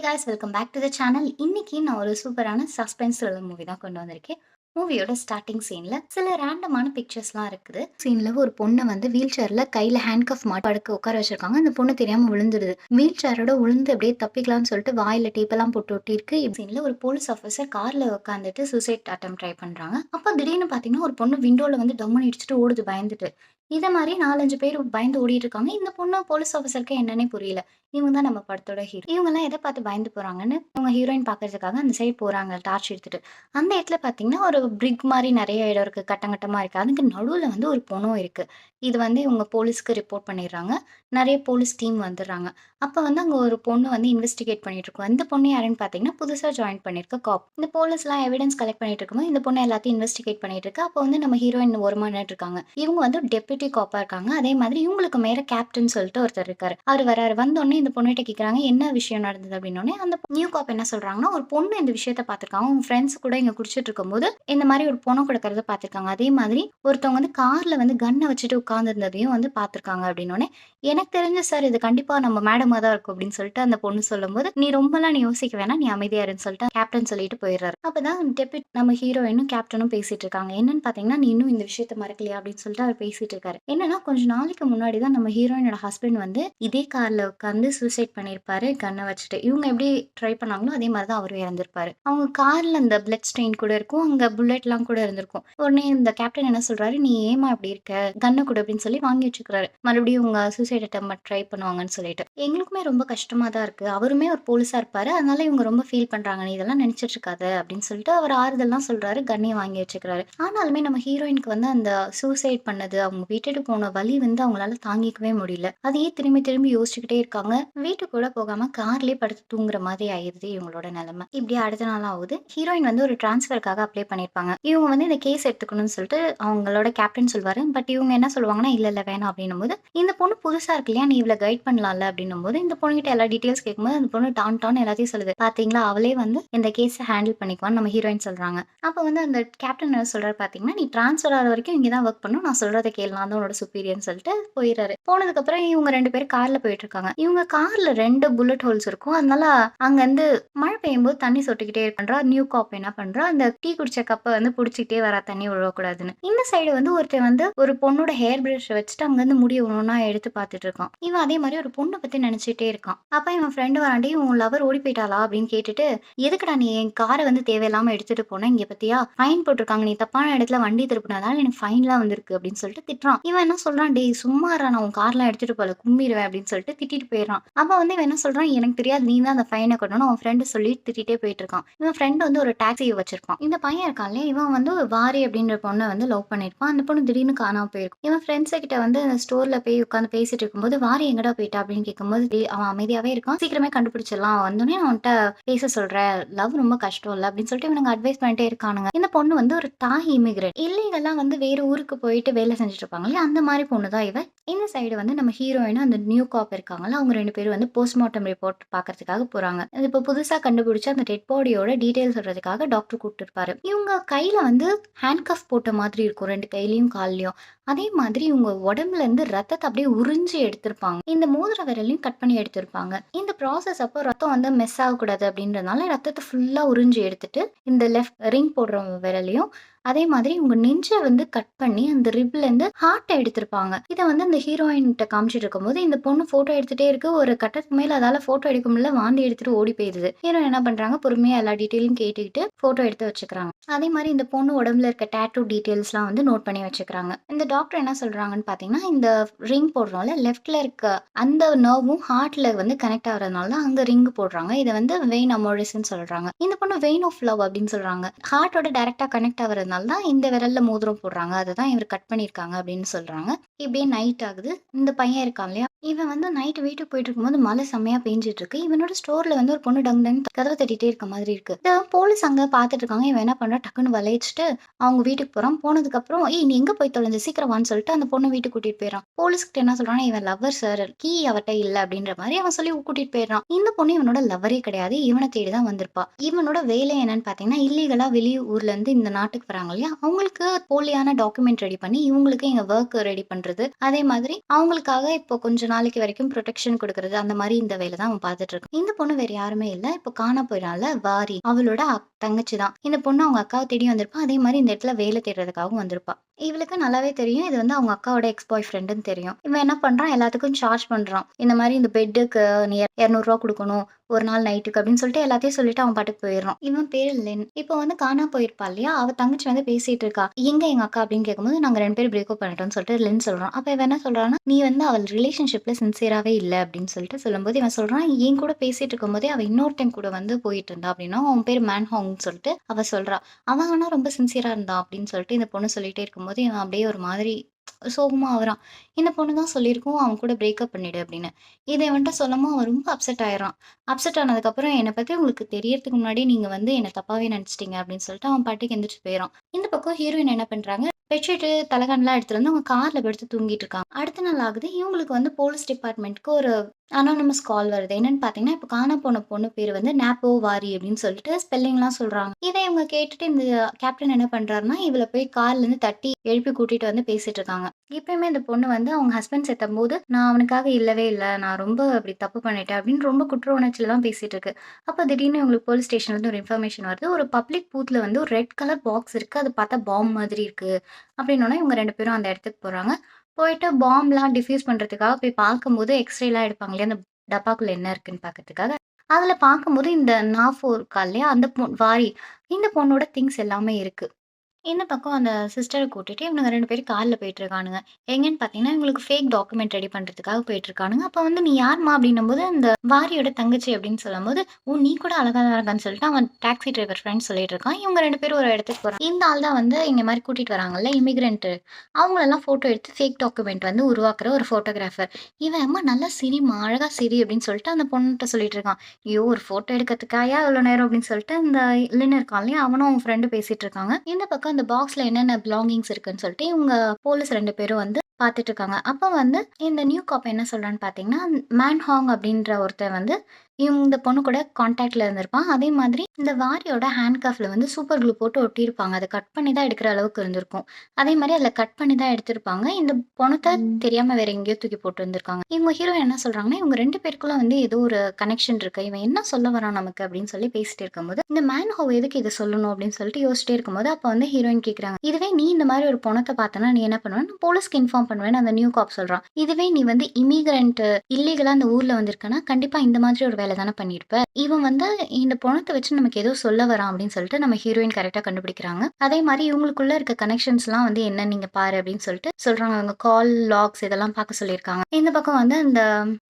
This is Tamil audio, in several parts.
Hi guys, welcome back to the channel. இன்னைக்கு நான் ஒரு சூப்பரான சஸ்பென்ஸ் த்ரில்லர் மூவி தான் கொண்டு வந்திருக்கேன். மூவியோட ஸ்டார்டிங் சீன்ல சில ரேண்டமான பிக்சர்ஸ்லாம் இருக்குது. சீன்ல ஒரு பொண்ணை வந்து வீல் சேர்ல கையில ஹேண்ட் கஃப் மாட்டி படுக்க உட்கார வச்சிருக்காங்க. அந்த பொண்ணு தெரியாம விழுந்துடுது. வீல் சேரோட விழுந்து அப்படியே தப்பிக்கலாம்னு சொல்லிட்டு வாயில டேப்பெல்லாம் போட்டு ஒட்டி இருக்கு. சீன்ல ஒரு போலீஸ் ஆஃபீஸர் கார்ல உட்காந்துட்டு சூசைட் அட்டம் ட்ரை பண்றாங்க. அப்ப திடீர்னு பாத்தீங்கன்னா ஒரு பொண்ணு விண்டோல வந்து டம்முன்னு இடிச்சுட்டு ஓடுது பயந்துட்டு. இத மாரி 4, 5 பேர் பயந்து ஓடிட்டு இருக்காங்க. இந்த பொண்ணு போலீஸ் ஆஃபீஸருக்கு என்னன்னே புரியல. இவங்க தான் நம்ம படத்தோட ஹீரோ. இவங்கலாம் எத பார்த்து பயந்து போறாங்கன்னு, இவங்க ஹீரோயின் பார்க்கறதுக்காக அந்த சைடு போறாங்க டார்ச் எடுத்துட்டு. அந்த இடத்துல பார்த்தீங்கன்னா, ஒரு பிரிக் மாரி நெறைய இடம் இருக்கு. கட்டம் கட்டமா இருக்கு. அதுக்கு நடுவுல வந்து ஒரு பொண்ணும் இருக்கு. இது வந்து இவங்க போலீஸ்க்கு ரிப்போர்ட் பண்ணிடுறாங்க. நெறைய போலீஸ் டீம் வந்துடுறாங்க. அப்ப வந்து அங்க ஒரு பொண்ணு வந்து இன்வெஸ்டிகேட் பண்ணிட்டு இருக்கும். இந்த பொண்ணு யாருன்னு பார்த்தீங்கன்னா, புதுசா ஜாயின் பண்ணியிருக்க காப். இந்த போலீஸ்லாம் எவிடன்ஸ் கலெக்ட் பண்ணிட்டு இருக்கும்போது, இந்த பொண்ணு எல்லாத்தையும் இன்வெஸ்டிகேட் பண்ணிட்டு இருக்கு. அப்போ வந்து நம்ம ஹீரோயின் ஓரமா நின்னுட்டு இருக்காங்க. இவங்க வந்து டெப்யூட்டி காப்பா இருக்காங்க. அதே மாதிரி இவங்களுக்கு மேல கேப்டன் சொல்லிட்டு ஒருத்தர் இருக்காரு. அவரு வராரு. வந்தோனே இந்த பொண்ணுகிட்ட கேட்குறாங்க, "என்ன விஷயம் நடந்தது?" அப்படின்னோனே, அந்த நியூ காப் என்ன சொல்றாங்கன்னா, "ஒரு பொண்ணு இந்த விஷயத்த பார்த்துருக்காங்க. அவங்க ஃப்ரெண்ட்ஸ் கூட இங்க குடிச்சிட்டு இருக்கும்போது, இந்த மாரி ஒரு பொண்ணு கிடக்கிறத பார்த்துருக்காங்க. அதே மாதிரி ஒருத்தவங்க வந்து கார்ல வந்து கன்ன வச்சுட்டு உட்கார்ந்திருந்ததையும் வந்து பார்த்துருக்காங்க." அப்படின்னோனே, "எனக்கு தெரிஞ்சு சார் இது கண்டிப்பா நம்ம மேடமா தான் இருக்கும்." அப்படின்னு சொல்லிட்டு அந்த பொண்ணு சொல்லும்போது, நீ யோசிக்க வேணாம். நீ அமைதியா இருன்னு" சொல்லிட்டு கேப்டன் சொல்லிட்டு போயிடுறாரு. அப்பதான் டெப்யூட் நம்ம ஹீரோயினும் கேப்டனும் பேசிட்டு இருக்காங்க. என்னன்னு பார்த்தீங்கன்னா, "நீ இன்னும் இந்த விஷயத்த மறக்கலையா?" அப்படின்னு சொல்லிட்டு அவர் பேசிட்டு இருக்காரு. என்னன்னா, கொஞ்ச நாளைக்கு முன்னாடி தான் நம்ம ஹீரோயினோட ஹஸ்பண்ட் வந்து இதே கார்ல உட்கார்ந்து சூசைட் பண்ணியிருப்பாரு கன்ன வச்சுட்டு. இவங்க எப்படி ட்ரை பண்ணாங்களோ, அதே மாரி தான் அவரும் இறந்திருப்பாரு. அவங்க கார்ல அந்த பிளட் ஸ்டெயின் கூட இருக்கும். அங்க புல்லட்லாம் கூட இருந்திருக்கும். உடனே இந்த கேப்டன் என்ன சொல்றாரு, "நீ ஏம்மா இப்படி இருக்க? கன்ன குடு" அப்படின்னு சொல்லி வாங்கி வச்சுக்கிறாரு. மறுபடியும் இவங்க சூசைட் அட்டெம்ப்ட் ட்ரை பண்ணுவாங்கன்னு சொல்லிட்டு. எங்களுக்குமே ரொம்ப கஷ்டமா தான் இருக்கு. அவருமே ஒரு போலீஸா இருப்பாரு. அதனால இவங்க ரொம்ப ஃபீல் பண்றாங்க. "நீ இதெல்லாம் நினைச்சிட்டு இருக்காத" அப்படின்னு சொல்லிட்டு அவர் ஆறுதல்லாம் சொல்றாரு. கன்னையும் வாங்கி வச்சுக்கிறாரு. ஆனாலுமே நம்ம ஹீரோயினுக்கு வந்து அந்த சூசைட் பண்ணது, அவங்க விட்டுட்டு போன வலி வந்து அவங்களால தாங்கிக்கவே முடியல. அதையே திரும்பி திரும்பி யோசிச்சுக்கிட்டே இருக்காங்க. வீட்டுக்கு கூட போகாம கார்லயே படுத்து தூங்குற மாதிரி ஆயிருது இவங்களோட நிலைமை. இப்படியே அடுத்த நாள் ஆகுது. ஹீரோயின் வந்து ஒரு டிரான்ஸ்ஃபருக்காக அப்ளை பண்ணியிருப்பாங்க. இவங்க வந்து இந்த கேஸ் எடுத்துக்கணும்னு சொல்லிட்டு அவங்களோட கேப்டன் சொல்வாரு. பட் இவங்க என்ன சொல்லுவாங்கன்னா, "இல்ல இல்ல வேணாம்" அப்படின்னும்போது, இந்த பொண்ணு புதுசா இருக்கு இல்லையா? நீ இவள கைட் பண்ணலாம்ல அப்படின்னும்போது, இந்த பொண்ணுகிட்ட எல்லா டீட்டெயில்ஸ் கேட்கும்போது, அந்த பொண்ணு டான் எல்லாத்தையும் சொல்லுது. பாத்தீங்களா, அவளே வந்து இந்த கேஸ ஹேண்டில் பண்ணிக்குவான்னு நம்ம ஹீரோயின் சொல்றாங்க. அப்ப வந்து அந்த கேப்டன் என்ன சொல்றாரு பாத்தீங்கன்னா, "நீ டிரான்ஸ்ஃபர் ஆகுற வரைக்கும் இங்க தான் வொர்க் பண்ணணும். நான் சொல்றத கேளு. நான் தான் உன்னோட சுப்பீரியர்ன்னு" சொல்லிட்டு போயிறாரு. போனதுக்கப்புறம் இவங்க 2 பேரும் கார்ல போயிட்டுருக்காங்க. இவங்க கார்ல 2 புல்லட் ஹோல்ஸ் இருக்கும். அதனால அங்கருந்து மழை பெய்யும்போது தண்ணி சொட்டிக்கிட்டே பண்றா. நியூ காப் என்ன பண்றா, அந்த டீ குடிச்ச கப்ப வந்து புடிச்சுக்கிட்டே வரா தண்ணி விழக்கூடாதுன்னு. இந்த சைடு வந்து ஒருத்தன் வந்து ஒரு பொண்ணோட ஹேர் பிரஷ் வச்சுட்டு அங்கருந்து முடிய ஒண்ணொன்னா எடுத்து பார்த்துட்டு இருக்கான். இவன் அதே மாரி ஒரு பொண்ண பத்தி நினைச்சுட்டே இருக்கான். அப்ப இவன் ஃப்ரெண்ட் வரான்டி, "உன் லவர் ஓடி போயிட்டாளா?" அப்படின்னு கேட்டுட்டு, "எதுக்குடா நீ என் கார வந்து தேவையில்லாம எடுத்துட்டு போன? இங்க பாத்தியா ஃபைன் போட்டுருக்காங்க. நீ தப்பான இடத்துல வண்டி திருப்புனதால எனக்கு ஃபைன்லாம் வந்திருக்கு" அப்படின்னு சொல்லிட்டு திட்டுறான். இவன் என்ன சொல்றான், "டேய் சும்மா இருடா, நான் உன் கார்லாம் எடுத்துட்டு போல, கும்மிருவேன்" அப்படின்னு சொல்லிட்டு திட்டிட்டு போயிடுறான். அப்ப வந்து இவன் என்ன சொல்றான், "எனக்கு தெரியாது, நீ தான் அந்த ஃபைன கட்டணும்" அவன் ஃப்ரெண்ட் சொல்லி திட்டிட்டே போயிட்டு இருக்கான். இவன் ஃப்ரெண்ட் வந்து ஒரு டாக்ஸி வச்சிருப்பான். இந்த பையன் இருக்கான் இல்லையா, இவன் வந்து வாரி அப்படின்ற பொண்ண வந்து லவ் பண்ணியிருப்பான். அந்த பொண்ணு திடீர்னு காணாம போயிருக்கும். இவன் ஃப்ரெண்ட்ஸ் கிட்ட வந்து ஸ்டோர்ல போய் உட்காந்து பேசிட்டு இருக்கும்போது, "வாரி எங்கடா போயிட்டா?" அப்படின்னு கேட்கும்போது, அவன் அமைதியாவே இருக்கான். "சீக்கிரமே கண்டுபிடிச்சிடலாம். வந்தோனே நான் உன்ட்ட பேச சொல்றேன். லவ் ரொம்ப கஷ்டம் இல்ல" அப்படின்னு சொல்லிட்டு இவனுங்க அட்வைஸ் பண்ணிட்டே இருக்கானுங்க. இந்த பொண்ணு வந்து ஒரு தாய் இமிகிரண்ட். இல்லீகலா வந்து வேற ஊருக்கு போயிட்டு வேலை செஞ்சுட்டு இருப்பாங்க இல்லையா, அந்த மாரி பொண்ணு தான் இவ. இந்த சைடு வந்து நம்ம ஹீரோயினும் அந்த நியூ காப் இருக்காங்கல்ல, அவங்க 2 பேரும் வந்து போஸ்ட்மார்ட்டம் ரிப்போர்ட் பார்க்கறதுக்காக போறாங்க. அது இப்போ புதுசா கண்டுபிடிச்ச அந்த டெட் பாடியோட டீட்டெயில் சொல்றதுக்காக டாக்டர் கூப்பிட்டு இருப்பாரு. இவங்க கையில வந்து ஹேண்ட் கஃப் போட்ட மாதிரி இருக்கும் 2 கையிலயும் கால்லயும். அதே மாதிரி இவங்க உடம்புல இருந்து ரத்தத்த அப்படியே உறிஞ்சி எடுத்திருப்பாங்க. இந்த மோதிர விரலையும் கட் பண்ணி எடுத்திருப்பாங்க. இந்த ப்ராசஸ் அப்போ ரத்தம் வந்து மிஸ் ஆகக்கூடாது அப்படின்றதுனால ரத்தத்த ஃபுல்லா உறிஞ்சி எடுத்துட்டு, இந்த லெஃப்ட் ரிங் போடுற விரலையும், அதே மாதிரி உங்க நெஞ்ச வந்து கட் பண்ணி அந்த ரிப்ல இருந்து ஹார்ட்ட எடுத்திருப்பாங்க. இத வந்து அந்த ஹீரோயின்ட்ட காமிச்சிட்டு இருக்கும்போது, இந்த பொண்ணு ஃபோட்டோ எடுத்துட்டே இருக்கு. ஒரு கட்டத்துக்கு மேல அதால ஃபோட்டோ எடுக்க முடியல. வாந்தி எடுத்துட்டு ஓடி போயிருது. ஹீரோயின் என்ன பண்றாங்க, பொறுமையா எல்லா டீட்டெயிலும் கேட்டுக்கிட்டு ஃபோட்டோ எடுத்து வச்சுக்கிறாங்க. அதே மாரி இந்த பொண்ணு உடம்புல இருக்க டாட்டூ டீட்டெயில்ஸ்லாம் வந்து நோட் பண்ணி வச்சுக்கிறாங்க. இந்த டாக்டர் என்ன சொல்றாங்கன்னு பார்த்தீங்கன்னா, இந்த ரிங் போடுறோம்ல, லெஃப்ட்ல இருக்க அந்த நர்வும் ஹார்ட்ல வந்து கனெக்ட் ஆகுறதுனால தான் அங்க ரிங் போடுறாங்க. இத வந்து வெயின் அமோரிஸ்ன்னு சொல்றாங்க. இந்த பொண்ணு வெயின் ஆஃப் லவ் அப்படின்னு சொல்றாங்க. ஹார்ட்டோட டைரக்ட்டா கனெக்ட் ஆகுறதுனால தான் இந்த விரல்ல மோதிரம் போடுறாங்க. அததான் இவர் கட் பண்ணியிருக்காங்க அப்படின்னு சொல்றாங்க. இப்படியே நைட் ஆகுது. இந்த பையன் இருக்கான் இல்லையா, இவன் வந்து நைட் வீட்டுக்கு போயிட்டு இருக்கும்போது மழை செம்மையா பெஞ்சிட்டு இருக்கு. இவனோட ஸ்டோர்ல வந்து ஒரு பொண்ணு டங் டங் கதவை தட்டிட்டே இருக்க மாதிரி இருக்கு. இத போலீஸ் அங்க பாத்துட்டு இருக்காங்க. இவன் என்ன பண்றான், டக்குன்னு வளைச்சிட்டு அவங்க வீட்டுக்கு போறான். போனதுக்கு அப்புறம், "ஏய் நீ எங்க போய் தொலைஞ்ச, சீக்கிரம் வான்னு" சொல்லிட்டு அந்த பொண்ணு வீட்டுக்கு கூட்டிட்டு போயிடறான். போலீஸ் கிட்ட என்ன சொல்றான், "இவன் லவ்வர் சார், கீ அவட்ட இல்ல" அப்படின்ற மாதிரி அவன் சொல்லி கூட்டிட்டு போயிடறான். இந்த பொண்ணு இவனோட லவ்வரே கிடையாது. இவனை தேடிதான் வந்திருப்பா. இவனோட வேலை என்னன்னு பாத்தீங்கன்னா, இல்லீகலா வெளி ஊர்ல இருந்து இந்த நாட்டுக்கு வராங்க இல்லையா, அவங்களுக்கு போலியான டாக்குமெண்ட் ரெடி பண்ணி இவங்களுக்கு இங்க ஒர்க் ரெடி பண்றது. அதே மாதிரி அவங்களுக்காக இப்போ கொஞ்ச கொஞ்சம் நாளைக்கு வரைக்கும் புரொடெக்ஷன் குடுக்குறது, அந்த மாரி இந்த வேல தான் அவன் பார்த்துட்டு இருக்கான். இந்த பொண்ணு வேற யாருமே இல்ல. இப்போ காணா போயிறான்ல வாரி, அவளோட தங்கச்சி தான். இந்த பொண்ணு அவங்க அக்காவ தேடி வந்திருப்பா. அதே மாரி இந்த இடத்துல வேல தேடுறதுக்காகவும் வந்திருப்பா. இவளுக்கு நல்லாவே தெரியும். இது வந்து அவங்க அக்காவோட எக்ஸ் பாய் ஃப்ரெண்டுன்னு தெரியும். இவன் என்ன பண்றான், எல்லாத்துக்கும் சார்ஜ் பண்றான். இந்த மாரி இந்த பெட்டுக்கு நீ ரூ. 200 குடுக்கணும். ஒரு நாள் நைட்டுக்கு அப்படின்னு சொல்லிட்டு எல்லாத்தையும் சொல்லிட்டு அவன் பாட்டுக்கு போயிடுறான். இவன் பேரு லென். இப்போ வந்து காணாம போயிருப்பா இல்லையா? அவ தங்கச்சி வந்து பேசிட்டு இருக்கா. எங்க எங்க அக்கா அப்படின்னு கேட்கும்போது, நாங்க 2 பேரும் பிரேக்கப் பண்ணிட்டோம்னு சொல்லிட்டு லென் சொல்றான். அப்ப இவன் என்ன சொல்றான்னா, நீ வந்து அவள் ரிலேஷன்ஷிப்ல சின்சியராவே இல்ல அப்படின்னு சொல்லிட்டு சொல்லும்போது, இவன் சொல்றான், என் கூட பேசிட்டு இருக்கும்போதே அவ இன்னொருத்தன் கூட வந்து போயிட்டு இருந்தா அப்படின்னா, அவன் பேரு மேன்ஹாங்ன்னு சொல்லிட்டு அவ சொல்றா. அவன் ஆனா ரொம்ப சின்சியரா இருந்தான் அப்படின்னு சொல்லிட்டு இந்த பொண்ணு சொல்லிட்டே இருக்கும்போது, இவன் அப்படியே ஒரு மாதிரி சோகமா ஆகுறான். இந்த பொண்ணு தான் சொல்லியிருக்கும், அவன் கூட பிரேக்கப் பண்ணிடு அப்படின்னு. இத இவன்ட்ட சொல்லவும் அவன் ரொம்ப அப்செட் ஆயிடுறான். அப்செட் ஆனதுக்கப்புறம், "என்ன பத்தி உங்களுக்கு தெரியறதுக்கு முன்னாடியே நீங்க வந்து என்ன தப்பாவே நெனச்சுட்டீங்க" அப்படின்னு சொல்லிட்டு அவன் பாட்டுக்கு எந்திரிச்சு போயிறான். இந்த பக்கம் ஹீரோயின் என்ன பண்றாங்க, பெட்ஷீட்டு, தலகாணிலாம் எடுத்துட்டு வந்து அவங்க கார்ல படுத்து தூங்கிட்டு இருக்காங்க. அடுத்த நாள் ஆகுது. இவங்களுக்கு வந்து போலீஸ் டிபார்ட்மெண்ட்க்கு ஒரு அனானிமஸ் கால் வருது. என்னன்னு பார்த்தீங்கன்னா, இப்ப காணாம போன பொண்ணு பேரு வந்து நாப்போ வாரி அப்படின்னு சொல்லிட்டு ஸ்பெல்லிங்லாம் சொல்றாங்க. இத இவங்க கேட்டுட்டு இந்த கேப்டன் என்ன பண்றாருன்னா, இவள போய் கார்லருந்து தட்டி எழுப்பி கூட்டிட்டு வந்து பேசிட்டு இருக்காங்க. இப்பயுமே இந்த பொண்ணு வந்து அவங்க ஹஸ்பண்ட் செத்தம்போது, "நான் அவனுக்காக இல்லவே இல்ல. நான் ரொம்ப அப்படி தப்பு பண்ணிட்டேன்" அப்படின்னு ரொம்ப குற்ற உணர்ச்சியில தான் பேசிட்டு இருக்கு. அப்ப திடீர்னு இவங்களுக்கு போலீஸ் ஸ்டேஷன்லேருந்து ஒரு இன்ஃபர்மேஷன் வருது. ஒரு பப்ளிக் பூத்ல வந்து ஒரு ரெட் கலர் பாக்ஸ் இருக்கு. அது பார்த்தா பாம் மாதிரி இருக்கு. அப்படின்னோனே இவங்க 2 பேரும் அந்த இடத்துக்கு போறாங்க. போயிட்டு பாம்ப்லாம் டிஃப்யூஸ் பண்றதுக்காக போய் பார்க்கும்போது, எக்ஸ்ரேலாம் எடுப்பாங்க இல்லையா? அந்த டப்பாக்குள்ள என்ன இருக்குன்னு பார்க்கறதுக்காக. அதுல பார்க்கும்போது இந்த நாஃபோ இருக்கா இல்லையா? அந்த வாரி இந்த பொண்ணோட திங்ஸ் எல்லாமே இருக்கு. இந்த பக்கம் அந்த சிஸ்டர கூட்டிட்டு இவனுங்க 2 பேரும் கார்ல போயிட்டுருக்கானுங்க. எங்கேன்னு பார்த்தீங்கன்னா, இவங்களுக்கு ஃபேக் டாக்குமெண்ட் ரெடி பண்றதுக்காக போயிட்டுருக்கானுங்க. அப்ப வந்து "நீ யாரும்மா?" அப்படின்னும்போது, அந்த வாரியோட தங்கச்சி அப்படின்னு சொல்லும்போது, "ஓ! நீ கூட அழகா தான் இருக்கன்னு" சொல்லிட்டு அவன் டாக்ஸி டிரைவர் ஃப்ரெண்ட் சொல்லிட்டு இருக்கான். இவங்க 2 பேரும் ஒரு இடத்துக்கு போறாங்க. இந்த ஆள் தான் வந்து இங்க மாரி கூட்டிட்டு வராங்கல்ல இமிகிரண்ட். அவங்களெல்லாம் ஃபோட்டோ எடுத்து ஃபேக் டாக்குமெண்ட் வந்து உருவாக்குற ஒரு ஃபோட்டோகிராஃபர். இவன் "அம்மா நல்லா சிரிம்மா, அழகா சிரி" அப்படின்னு சொல்லிட்டு அந்த பொண்ணுட்ட சொல்லிட்டு இருக்கான். ஐயோ! ஒரு ஃபோட்டோ எடுக்கிறதுக்காயா இவ்வளோ நேரம் அப்படின்னு சொல்லிட்டு இந்த லின் இருக்கான் இல்லையா? அவனும் அவன் ஃப்ரெண்டும் பேசிட்டு இருக்காங்க. இந்த பக்கம் அந்த பாக்ஸ்ல என்னென்ன பிலாங்கிங்ஸ் இருக்குன்னு சொல்லிட்டு இவங்க போலீஸ் 2 பேரும் வந்து பார்த்துட்டு இருக்காங்க. அப்ப வந்து இந்த நியூ காப் என்ன சொல்றான்னு பார்த்தீங்கன்னா, மேன்ஹாங் அப்படின்ற ஒருத்தன் வந்து இந்த பொண்ணு கூட கான்டாக்ட்ல இருந்திருப்பான். அதே மாதிரி இந்த வாரியோட ஹேண்ட் கஃப்ல வந்து சூப்பர் க்ளூ போட்டு ஒட்டியிருப்பாங்க. அத கட் பண்ணி தான் எடுக்கிற அளவுக்கு இருந்திருக்கும். அதே மாரி அதில கட் பண்ணி தான் எடுத்திருப்பாங்க. இந்த பொணத்த தெரியாம வேற எங்கேயோ தூக்கி போட்டு வந்திருக்காங்க. இவங்க ஹீரோயின் என்ன சொல்றாங்கன்னா, இவங்க 2 பேருக்குள்ள வந்து ஏதோ ஒரு கனெக்ஷன் இருக்கு. இவன் என்ன சொல்ல வரான் நமக்கு அப்படின்னு சொல்லி பேசிட்டு இருக்கும்போது, இந்த மேன் ஹவ் எதுக்கு இத சொல்லணும் அப்படின்னு சொல்லிட்டு யோசிச்சிட்டே இருக்கும்போது, அப்ப வந்து ஹீரோயின் கேட்குறாங்க. இதுவே நீ இந்த மாரி ஒரு பொணத்த பார்த்தன்னா, நீ என்ன பண்ணுவ? நான் போலீஸ்க்கு இன்ஃபார்ம் பண்ணுவேன்னு அந்த நியூ காப் சொல்றான். இதுவே நீ வந்து இமிகிரண்ட் இல்லீகலா அந்த ஊர்ல வந்திருக்கன்னா, கண்டிப்பா இந்த மாதிரி ஒரு வேல தானே பண்ணியிருப்ப. இவன் வந்து இந்த பொணத்த வச்சு நமக்கு ஏதோ சொல்ல வரான் அப்படின்னு சொல்லிட்டு நம்ம ஹீரோயின் கரெக்ட்டா கண்டுபிடிக்கிறாங்க. அதே மாரி இவங்களுக்குள்ள இருக்க கனெக்ஷன்ஸ்லாம் வந்து என்னன்னு நீங்க பாரு அப்படின்னு சொல்லிட்டு சொல்றாங்க. அவங்க கால் லாக்ஸ் இதெல்லாம் பார்க்க சொல்லியிருக்காங்க. இந்த பக்கம் வந்து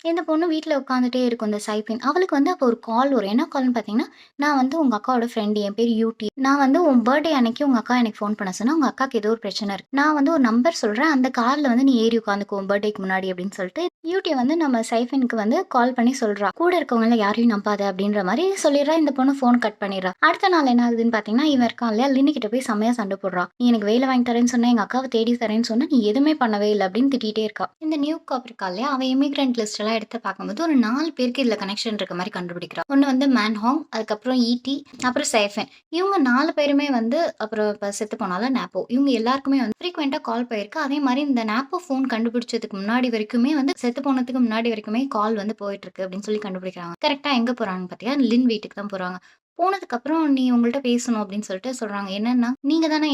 இந்த பொண்ணு வீட்ல உட்காந்துட்டே இருக்கும் இந்த சைஃபின். அவளுக்கு வந்து அப்போ ஒரு கால் வரும். என்ன கால்ன்னு பார்த்தீங்கன்னா, "நான் வந்து உங்க அக்காவோட ஃப்ரெண்ட். என் பேரு யூடி. நான் வந்து உன் பர்த்டே அன்னைக்கு உங்க அக்கா எனக்கு ஃபோன் பண்ண சொன்னா, உங்க அக்காக்கு ஏதோ ஒரு பிரச்சனை இருக்கு. நான் வந்து ஒரு நம்பர் சொல்றேன். அந்த கார்ல வந்து நீ ஏறி உட்காந்துக்கோ உன் பர்த்டேக்கு முன்னாடி" அப்படின்னு சொல்லிட்டு யூடி வந்து நம்ம சைஃபினுக்கு வந்து கால் பண்ணி சொல்றா. கூட இருக்கவங்கள யாரையும் நம்பாத அப்படின்ற மாரி சொல்லிடுறா. இந்த பொண்ணு ஃபோன் கட் பண்ணிடுறா. அடுத்த நாள் என்ன ஆகுதுன்னு பார்த்தீங்கன்னா, இவன் இருக்கான் இல்லையா? லின்னு கிட்ட போய் செம்மையா சண்டை போடுறா. "நீ எனக்கு வேலை வாங்கி தரேன்னு சொன்ன, எங்க அக்காவ தேடி தரேன்னு சொன்ன, நீ எதுவுமே பண்ணவே இல்ல" அப்படின்னு திட்டிட்டே இருக்கா. இந்த நியூ காப் இருக்கா இல்லையா? அவ இமிகிரண்ட் லிஸ்ட் எல்லாம் எடுத்து பார்க்கும்போது ஒரு 4 பேருக்கு இதுல கனெக்ஷன் இருக்க மாரி கண்டுபிடிக்கிறா. ஒண்ணு வந்து மேன்ஹாங், அதுக்கப்புறம் ஈடி, அப்புறம் சைஃபின். இவங்க 4 பேருமே வந்து அப்புறம் இப்ப செத்து போனால நாப்போ. இவங்க எல்லாருக்குமே வந்து ஃப்ரீக்வென்ட்டா கால் போயிருக்கு. அதே மாரி இந்த நாப்போ ஃபோன் கண்டுபிடிச்சதுக்கு முன்னாடி வரைக்குமே வந்து செத்து போனதுக்கு முன்னாடி வரைக்குமே கால் வந்து போயிட்டுருக்கு அப்படின்னு சொல்லி கண்டுபிடிக்கிறாங்க. கரெக்ட்டா எங்க போறாங்கன்னு பார்த்தீங்கன்னா, லின் வீட்டுக்கு தான் போறாங்க. போனதுக்கப்புறம் "நீ உங்கள்ட்ட பேசணும்" அப்படின்னு சொல்லிட்டு சொல்றாங்க. என்னன்னா, "நீங்க தானே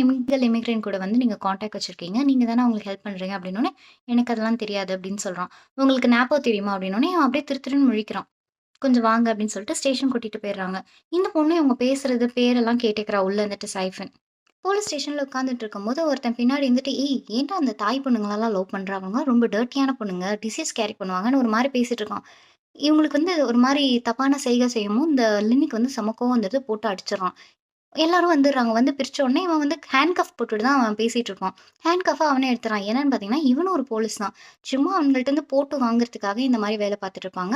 இமிகிரண்ட் கூட வந்து நீங்க கான்டாக்ட் வச்சிருக்கீங்க. நீங்க தானே அவங்களுக்கு ஹெல்ப் பண்றீங்க" அப்படின்னோனே, "எனக்கு அதெல்லாம் தெரியாது" அப்படின்னு சொல்றான். "உங்களுக்கு நாப்போ தெரியுமா?" அப்படின்னோனே, அவன் அப்படியே திரு திருன்னு முழிக்கிறான். "கொஞ்சம் வாங்க" அப்படின்னு சொல்லிட்டு ஸ்டேஷன் கூட்டிட்டு போயிடுறாங்க. இந்த பொண்ணு இவங்க பேசுறது, பேரெல்லாம் கேட்டுக்கிறா உள்ள இருந்துட்டு சைஃபன். போலீஸ் ஸ்டேஷன்ல உட்காந்துட்டு இருக்கும்போது ஒருத்தன் பின்னாடி இருந்துட்டு, "ஏய் ஏன்டா அந்த தாய் பொண்ணுங்களலாம் லவ் பண்ற? அவங்கலாம் ரொம்ப டர்ட்டியான பொண்ணுங்க. டிசீஸ் கேரி பண்ணுவாங்கன்னு" ஒரு மாரி பேசிட்டு இருக்கான். இவங்களுக்கு வந்து ஒரு மாரி தப்பான செய்கை செய்யவும், இந்த லின்னுக்கு வந்து செம கோவம் வந்துடுது. போட்டு அடிச்சுடுறான். எல்லாரும் வந்துடுறாங்க. வந்து பிரிச்ச உடனே இவன் வந்து ஹேண்ட் கஃப் போட்டுட்டு தான் அவன் பேசிட்டு இருப்பான். ஹேண்ட் கஃப்ப அவனே எடுத்துறான். என்னன்னு பார்த்தீங்கன்னா, இவனும் ஒரு போலீஸ் தான். சும்மா அவங்கள்ட்ட இருந்து போட்டு வாங்குறதுக்காக இந்த மாரி வேலை பார்த்துட்டு இருப்பாங்க.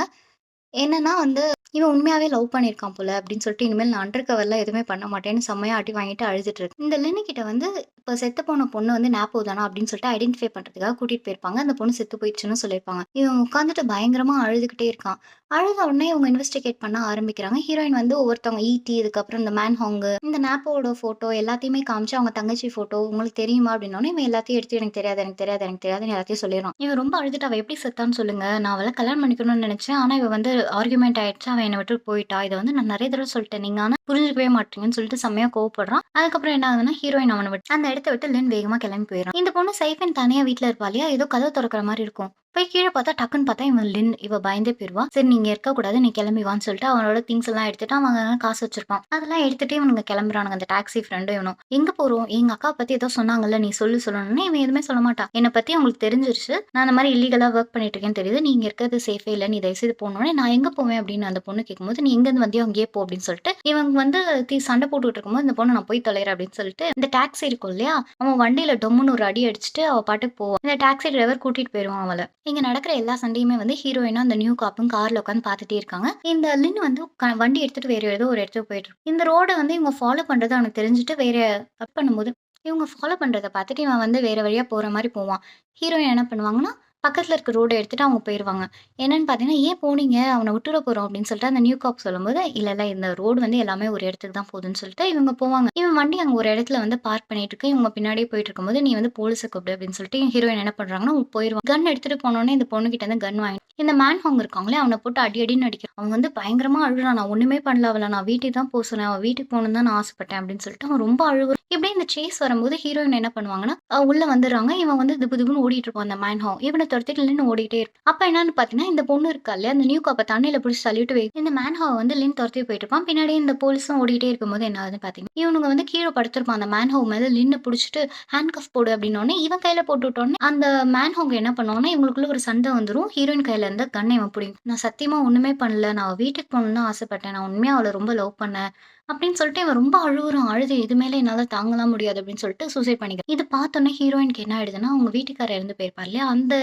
என்னன்னா வந்து, இவன் உண்மையாவே லவ் பண்ணியிருக்கான் போல அப்படின்னு சொல்லிட்டு, இனிமேல் நான் அண்டர் கவர்லாம் எதுவுமே பண்ண மாட்டேன்னு செம்மையா அடி வாங்கிட்டு அழுதுட்டு இருக்கு. இந்த லினி கிட்ட வந்து இப்ப செத்து போன பொண்ணு வந்து நாப்போ தானா அப்படின்னு சொல்லிட்டு ஐடென்டிஃபை பண்றதுக்காக கூட்டிட்டு போயிருப்பாங்க. அந்த பொண்ணு செத்து போயிடுச்சுன்னு சொல்லியிருப்பாங்க. இவன் உட்காந்துட்டு பயங்கரமா அழுதுகிட்டே இருக்கான். அழுத உடனே இவங்க இன்வெஸ்டிகேட் பண்ண ஆரம்பிக்கிறாங்க. ஹீரோயின் வந்து ஒவ்வொருத்தவங்க ஈட்டி, இதுக்கப்புறம் இந்த மேன் ஹாங்கு, இந்த நாப்போவோட ஃபோட்டோ எல்லாத்தையுமே காமிச்சு அவங்க தங்கச்சி ஃபோட்டோ உங்களுக்கு தெரியுமா அப்படின்னோனே, இவன் எல்லாத்தையும் எடுத்து எனக்கு தெரியாது, எனக்கு தெரியாது, எனக்கு தெரியாதுன்னு எல்லாத்தையும் சொல்லிடுறான். இவன் ரொம்ப அழுதுட்டு அவ எப்படி செத்தான்னு சொல்லுங்க. நான் அவள கல்யாணம் பண்ணிக்கணும்னு நினைச்சேன். ஆனா இவ வந்து ஆர்குமெண்ட் ஆயிடுச்சு. அவ என்ன விட்டுட்டு போயிட்டா. இத வந்து நான் நெறைய தடவ சொல்லிட்டேன். நீங்க ஆனா புரிஞ்சுக்கவே மாட்றீங்கன்னு சொல்லிட்டு செம்மையா கோவப்படுறான். அதுக்கப்புறம் என்ன ஆகுதுன்னா, ஹீரோயின் அவன விட்டு அந்த இடத்த விட்டு லின் வேகமா கிளம்பி போயிர்றான். இந்த பொண்ணு சைஃபன் தனியா வீட்ல இருப்பா இல்லையா? ஏதோ கதவு தொறக்கிற மாரி இருக்கும். போய் கீழ பார்த்தா டக்குன்னு பார்த்தா இவன் லின். இவ பயந்தே போயிருவா. சரி நீ இங்க இருக்கக்கூடாது. நீ கிளம்பி வான்னு சொல்லிட்டு அவனோட திங்ஸ் எல்லாம் எடுத்துட்டு அவன் அங்க காசு வச்சிருப்பான். அதெல்லாம் எடுத்துட்டு இவனுங்க கிளம்புறானுங்க. அந்த டாக்ஸி ஃப்ரெண்டும் இவனும். எங்க போறோம்? எங்க அக்காவ பத்தி ஏதோ சொன்னாங்கல்ல. நீ சொல்லு சொல்லணும்னே இவன் எதுவுமே சொல்ல மாட்டான். என்ன பத்தி அவங்களுக்கு தெரிஞ்சிருச்சு. நான் அந்த மாரி இல்லீகலா வொர்க் பண்ணிட்டு இருக்கேன்னு தெரியுது. நீ இங்க இருக்கிறது சேஃபே இல்ல. நீ தயவுசெய்து போனோனே நான் எங்க போவேன் அப்படின்னு அந்த பொண்ணு கேட்கும்போது, நீ எங்கேருந்து வந்தியோ அங்கேயே போ அப்படின்னு சொல்லிட்டு இவங்க வந்து சண்டை போட்டுட்டு இருக்கும்போது இந்த பொண்ணு நான் போய் தொலைறேன் அப்படின்னு சொல்லிட்டு இந்த டாக்ஸி இருக்கும் இல்லையா? அவன் வண்டியில டொம்முன்னு ஒரு அடி அடிச்சுட்டு அவ பாட்டுக்கு போவா. இந்த டாக்ஸி டிரைவர் கூட்டிட்டு போயிருவான் அவள. இங்க நடக்கிற எல்லா சண்டையுமே வந்து ஹீரோயினும் அந்த நியூ காப்பும் கார்ல உட்காந்து பார்த்துட்டே இருக்காங்க. இந்த லின் வந்து வண்டி எடுத்துட்டு வேற ஏதோ ஒரு இடத்துக்கு போயிட்டு இருக்கு. இந்த ரோட வந்து இவங்க ஃபாலோ பண்றது அவனுக்கு தெரிஞ்சுட்டு வேற கட் பண்ணும்போது இவங்க ஃபாலோ பண்றத பார்த்துட்டு இவன் வந்து வேற வழியா போற மாரி போவான். ஹீரோயின் என்ன பண்ணுவாங்கன்னா, பக்கத்துல இருக்க ரோட எடுத்துட்டு அவங்க போயிருவாங்க. என்னன்னு பார்த்தீங்கன்னா, "ஏன் போனீங்க? அவன விட்டுட போறோம்" அப்படின்னு சொல்லிட்டு அந்த நியூ காப் சொல்லும்போது, "இல்ல, இல்ல இந்த ரோடு வந்து எல்லாமே ஒரு இடத்துக்கு தான் போகுதுன்னு" சொல்லிட்டு இவங்க போவாங்க. இவன் வண்டி அங்க ஒரு இடத்துல வந்து பார்க் பண்ணிட்டு இருக்கு. இவங்க பின்னாடியே போயிட்டு இருக்கும்போது, "நீ வந்து போலீஸ கூப்பிடு" அப்படின்னு சொல்லிட்டு ஹீரோயின் என்ன பண்றாங்கன்னா, போயிருவாங்க. கன் எடுத்துட்டு போனோனே இந்த பொண்ணுகிட்ட இருந்து கன் வாங்கி இந்த மேன் ஹாங் இருக்காங்களே அவன போட்டு அடி அடின்னு அடிக்கிறான். அவன் வந்து பயங்கரமா அழுறான். "நான் ஒண்ணுமே பண்ணல அவள. நான் வீட்டுக்கு தான் சொன்னேன். அவ வீட்டுக்கு போகணும்னு தான் நான் ஆசைப்பட்டேன்" அப்படின்னு சொல்லிட்டு அவன் ரொம்ப அழுவுறான். இப்படியே இந்த சேஸ் வரும்போது ஹீரோயின் என்ன பண்ணுவாங்கன்னா, உள்ள வந்துர்றாங்க. இவன் வந்து திபு திபுன்னு ஓடிட்டு இருப்பான் அந்த மேன் ஹாங். இவன தொரத்திட்டு லின் ஓடிட்டே இருப்பான். அப்ப என்னன்னு பார்த்தீங்கன்னா, இந்த பொண்ணு இருக்கா இல்லையா? அந்த நியூ காப்ப தண்ணீல புடிச்சு தள்ளிட்டு இந்த மேன் ஹாவ வந்து லின் தொரத்தி போயிட்டு இருப்பான். பின்னாடியே இந்த போலீஸும் ஓடிட்டே இருக்கும்போது என்ன ஆகுதுன்னு பார்த்தீங்கன்னா, இவனுங்க வந்து கீழ படுத்திருப்பான். அந்த மேன் ஹாவ் மேல லின்ன புடிச்சுட்டு ஹேண்ட் கஃப் போடு அப்படின்னோனே, இவன் கையில போட்டு விட்டோனே, அந்த மேன் ஹாங் என்ன பண்ணுவான்னா, இவங்களுக்குள்ள ஒரு சண்டை வந்துரும். ஹீரோயின் கையில இருந்த கன்ன இவன் புடிங்கும். "நான் சத்தியமா ஒண்ணுமே பண்ணல. நான் அவ வீட்டுக்கு போகணும்னு தான் ஆசைப்பட்டேன். நான் உண்மையா அவள ரொம்ப லவ் பண்ணேன்." அப்படின்னு சொல்லிட்டு இவன் ரொம்ப அழுவுறான். அழுது இது மேல என்னால தாங்கலாம் முடியாது அப்படின்னு சொல்லிட்டு சூசைட் பண்ணிக்கிறான். இது பார்த்தோனே ஹீரோயினுக்கு என்ன ஆயிடுதுன்னா, அவங்க வீட்டுக்காரர் இறந்து போயிருப்பார் இல்லையா? அந்த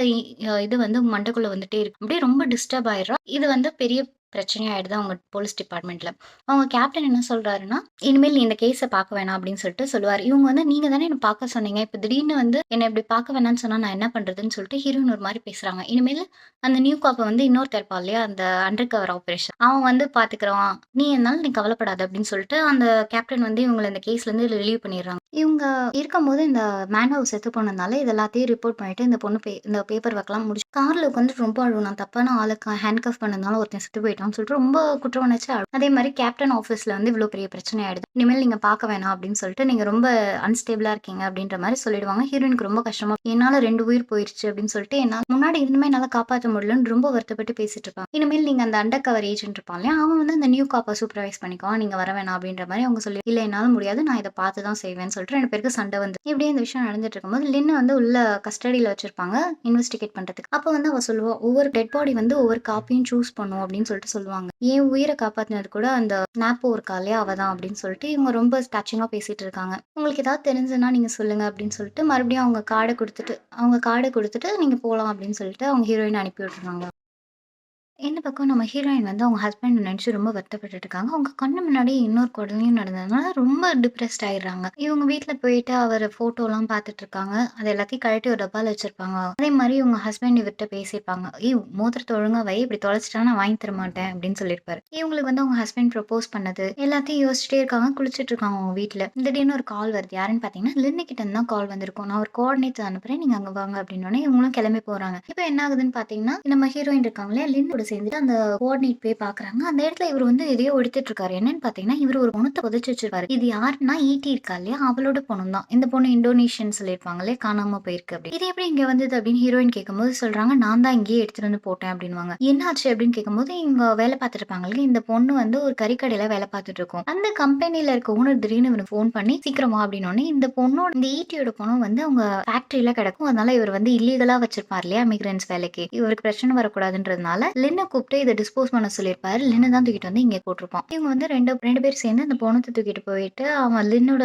இது வந்து மண்டைக்குள்ள வந்துட்டே இருக்கு. அப்படியே ரொம்ப டிஸ்டர்ப் ஆயிடுறா. இது வந்து பெரிய பிரச்சனையா ஆயிடுது அவங்க போலீஸ் டிபார்ட்மெண்ட்ல. அவங்க கேப்டன் என்ன சொல்றாருன்னா, "இனிமேல் நீ இந்த கேஸ பார்க்க வேணாம்" அப்படின்னு சொல்லிட்டு சொல்லுவாரு. இவங்க வந்து, "நீங்க தானே என்ன பார்க்க சொன்னீங்க. இப்ப திடீர்னு வந்து என்ன இப்படி பார்க்க வேணாம்னு சொன்னா நான் என்ன பண்றதுன்னு" சொல்லிட்டு ஹீரோயின் ஒரு மாரி பேசுறாங்க. இனிமேல் அந்த நியூ காப்ப வந்து இன்னொருத்தன் இருப்பான் இல்லையா? அந்த அண்டர் கவர் ஆபரேஷன் அவன் வந்து பார்த்துக்குறான். நீ கவலைப்படாத அப்படின்னு சொல்லிட்டு அந்த கேப்டன் வந்து இவங்கள இந்த கேஸ்லேருந்து ரிலீவ் பண்ணிடுறாங்க. இவங்க இருக்கும்போது இந்த மேன் ஹவுஸ் செத்து போனதுனால இது எல்லாத்தையும் ரிப்போர்ட் பண்ணிட்டு இந்த பொண்ணு இந்த பேப்பர் ஒர்க்லாம் முடிச்சு கார்ல உட்காந்துட்டு ரொம்ப அழுவும். தப்பான ஆளுக்கு ஹேண்ட் கஃப் பண்ணதுனால ஒருத்தன் செத்து போயிட்டான்னு சொல்லிட்டு ரொம்ப குற்றம் உணர்ச்சி அழும். அதே மாதிரி கேப்டன் ஆஃபீஸ்ல வந்து இவ்வளோ பெரிய பிரச்சனை ஆயிடுது. இனிமேல் நீங்க பார்க்க வேணாம் அப்படின்னு சொல்லிட்டு நீங்க ரொம்ப அன்ஸ்டேபிளா இருக்கீங்க அப்படின்ற மாதிரி சொல்லிடுவாங்க. ஹீரோயினுக்கு ரொம்ப கஷ்டமா என்னால 2 உயிர் போயிருச்சு அப்படின்னு சொல்லிட்டு என்னால முன்னாடி இருந்துமே என்னால காப்பாற்ற முடியலன்னு ரொம்ப வருத்தப்பட்டு பேசிட்டு இருப்பாங்க. இனிமேல் நீங்க அந்த அண்டர் கவர் ஏஜென்ட் இருப்பான் இல்லையா? அவன் வந்து அந்த நியூ காப்பை சூப்பர்வைஸ் பண்ணிக்கோ. நீங்க வர வேணாம் அப்படின்ற மாதிரி அவங்க சொல்லி இல்ல என்னால முடியாது. நான் இதை பார்த்து தான் செய்வேன்னு சொல்லிட்டு 2 பேருக்கு சண்டை வந்து இப்படியே இந்த விஷயம் நடந்துட்டு இருக்கும்போது லின்னு வந்து உள்ள கஸ்டடியில வச்சிருப்பாங்க இன்வெஸ்டிகேட் பண்றதுக்கு. அப்ப வந்து அவ சொல்லுவா ஒவ்வொரு டெட் பாடி வந்து ஒவ்வொரு காப்பியும் சூஸ் பண்ணும் அப்படின்னு சொல்லிட்டு சொல்லுவாங்க. என் உயிரை காப்பாத்தினது கூட அந்த நாப்போ இருக்கா இல்லையா அவதான் அப்படின்னு சொல்லிட்டு இவங்க ரொம்ப டச்சிங்கா பேசிட்டு இருக்காங்க. உங்களுக்கு ஏதாவது தெரிஞ்சதுன்னா நீங்க சொல்லுங்க அப்படின்னு சொல்லிட்டு மறுபடியும் அவங்க கார்டை கொடுத்துட்டு நீங்க போலாம் அப்படின்னு சொல்லிட்டு அவங்க ஹீரோயின் அனுப்பி விட்டுருவாங்க. இந்த பக்கம் நம்ம ஹீரோயின் வந்து அவங்க ஹஸ்பண்ட் நினைச்சு ரொம்ப வருத்தப்பட்டுட்டு இருக்காங்க. அவங்க கண்ணு முன்னாடி இன்னொரு கொடலையும் நடந்ததுனால ரொம்ப டிப்ரெஸ்ட் ஆயிடுறாங்க. இவங்க வீட்ல போயிட்டு அவர் ஃபோட்டோலாம் பார்த்துட்டு இருக்காங்க. அது எல்லாத்தையும் கழட்டி ஒரு டப்பால வச்சிருப்பாங்க. அதே மாரி இவங்க ஹஸ்பண்ட் இவர்ட்ட பேசியிருப்பாங்க. மோதிரத்த ஒழுங்கா வை, இப்படி தொலைச்சிட்டா நான் வாங்கி தர மாட்டேன்" அப்படின்னு சொல்லியிருப்பாரு. இவங்களுக்கு வந்து அவங்க ஹஸ்பண்ட் ப்ரொபோஸ் பண்ணது எல்லாத்தையும் யோசிச்சுட்டே இருக்காங்க. குளிச்சுட்டு இருக்காங்க அவங்க வீட்ல. திடீர்னு ஒரு கால் வருது. யாருன்னு பார்த்தீங்கன்னா, லின்னு கிட்ட இருந்து தான் கால் வந்திருக்கும். "நான் ஒரு கோஆர்டினேட்ஸ் அனுப்புறேன். நீங்க அங்க வாங்க" அப்படின்னோனே இவங்களும் கிளம்பி போறாங்க. இப்ப என்ன ஆகுதுன்னு பார்த்தீங்கன்னா, நம்ம ஹீரோயின் இருக்காங்க இல்லையா? லின்னோட சேர்ந்துட்டு அந்த கோஆர்டினேட் போய் பார்க்குறாங்க. அந்த இடத்துல இவரு வந்து எதையோ எடுத்துட்டு இருக்காரு. என்னன்னு பார்த்தீங்கன்னா, இவரு ஒரு பொண்ணத்த புதைச்சு வச்சிருக்காரு. இது யாருன்னா ஈட்டி இருக்கா இல்லையா? அவளோட பொண்ணு தான். இந்த பொண்ணு இந்தோனேஷியன் சொல்லியிருப்பாங்க இல்லையா? காணாம போயிருக்கு அப்படி. இது எப்படி இங்க வந்தது அப்படின்னு ஹீரோயின் கேட்கும்போது சொல்றாங்க, "நான் தான் இங்கேயே எடுத்துட்டு வந்து போட்டேன்" அப்படின்னுவாங்க. என்னாச்சு அப்படின்னு கேட்கும்போது, இவங்க வேலை பார்த்துட்டு இருப்பாங்க இல்லையா? இந்த பொண்ணு வந்து ஒரு கறிக்கடையில வேலை பார்த்துட்டு இருக்கும். அந்த கம்பெனில இருக்க ஓனர் திடீர்னு இவனுக்கு ஃபோன் பண்ணி சீக்கிரம் வா அப்படின்னோனே, இந்த பொண்ணோட இந்த ஈட்டியோட பணம் வந்து அவங்க ஃபேக்டரியில கிடக்கும். அதனால இவர் வந்து இல்லீகலா வச்சிருப்பார் இல்லையா? இமிகிரன்ட்ஸ் வேலைக்கு. இவருக்கு பிரச்சனை வரக்கூடாதுன்றதுனால லின் லின்ன கூப்பிட்டு இத டிஸ்போஸ் பண்ண சொல்லியிருப்பாரு. லின்ன தான் தூக்கிட்டு வந்து இங்க போட்டிருப்பான். இவங்க வந்து 2 பேர் சேர்ந்து அந்த பொணத்த தூக்கிட்டு போயிட்டு அவன் லின்னோட